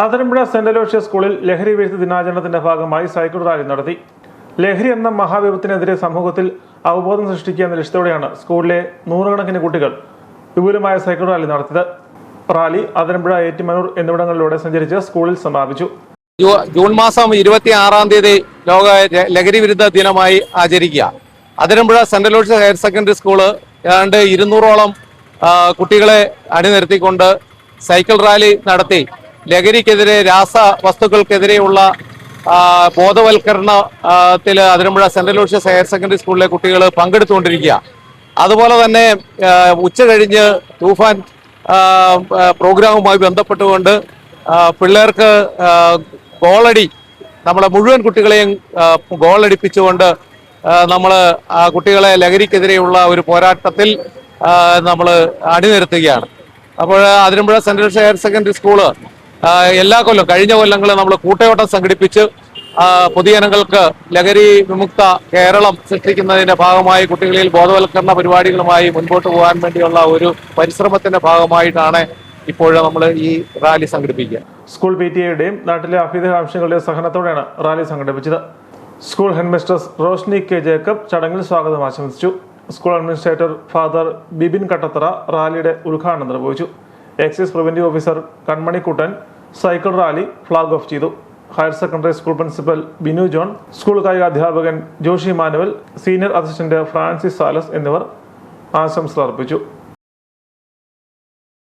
Athirampuzha saint Aloysius സ്കൂളിൽ ലഹരി വിരുദ്ധ ദിനാചരണത്തിന്റെ ഭാഗമായി സൈക്കിൾ റാലി നടത്തി. ലഹരി എന്ന മഹാവിപത്തിനെതിരെ സമൂഹത്തിൽ അവബോധം സൃഷ്ടിക്കുക എന്ന ലക്ഷ്യത്തോടെയാണ് സ്കൂളിലെ നൂറുകണക്കിന് കുട്ടികൾ വിപുലമായ സൈക്കിൾ റാലി നടത്തിയത്. റാലി അതിരമ്പുഴ, ഏറ്റുമാനൂർ എന്നിവിടങ്ങളിലൂടെ സഞ്ചരിച്ച് സ്കൂളിൽ സമാപിച്ചു. ജൂൺ മാസം 26-ാം തീയതി ലോക ലഹരി വിരുദ്ധ ദിനമായി ആചരിക്കുക. Athirampuzha saint Aloysius higher secondary school ഏതാണ്ട് 200ഓളം കുട്ടികളെ അണിനിരത്തിക്കൊണ്ട് സൈക്കിൾ റാലി നടത്തി ലഹരിക്കെതിരെ, രാസവസ്തുക്കൾക്കെതിരെയുള്ള ബോധവൽക്കരണത്തിൽ Athirampuzha saint Aloysius higher secondary സ്കൂളിലെ കുട്ടികൾ പങ്കെടുത്തുകൊണ്ടിരിക്കുക. അതുപോലെ തന്നെ ഉച്ച കഴിഞ്ഞ് തൂഫാൻ പ്രോഗ്രാമുമായി ബന്ധപ്പെട്ടുകൊണ്ട് പിള്ളേർക്ക് ഗോളടി, നമ്മളെ മുഴുവൻ കുട്ടികളെയും ഗോളടിപ്പിച്ചുകൊണ്ട് നമ്മൾ കുട്ടികളെ ലഹരിക്കെതിരെയുള്ള ഒരു പോരാട്ടത്തിൽ നമ്മൾ അണിനിരത്തുകയാണ്. അപ്പോൾ Athirampuzha saint Aloysius higher secondary school എല്ലാ കൊല്ലം, കഴിഞ്ഞ കൊല്ലങ്ങളിൽ നമ്മൾ കൂട്ടയോട്ടം സംഘടിപ്പിച്ച് പൊതുജനങ്ങൾക്ക് ലഹരി വിമുക്ത കേരളം സൃഷ്ടിക്കുന്നതിന്റെ ഭാഗമായി കുട്ടികളിൽ ബോധവൽക്കരണ പരിപാടികളുമായി മുൻപോട്ട് പോകാൻ വേണ്ടിയുള്ള ഒരു പരിശ്രമത്തിന്റെ ഭാഗമായിട്ടാണ് ഇപ്പോൾ നമ്മൾ ഈ റാലി സംഘടിപ്പിക്കുക. സ്കൂൾ PTA-യുടെയും നാട്ടിലെ അഭ്യുദയകാംക്ഷികളുടെയും സഹനത്തോടെയാണ് റാലി സംഘടിപ്പിച്ചത്. School headmistress Roshni K. Jacob ചടങ്ങിൽ സ്വാഗതം ആശംസിച്ചു. School administrator father Bibin Kattathara റാലിയുടെ ഉദ്ഘാടനം നിർവഹിച്ചു. Excise preventive officer Kanmanikuttan cycle rally flag off ചെയ്തു. Higher secondary school principal Binu John, school കായിക അധ്യാപകൻ Joshy Manuel, senior assistant Francis Salas എന്നിവർ ആശംസകൾ അർപ്പിച്ചു.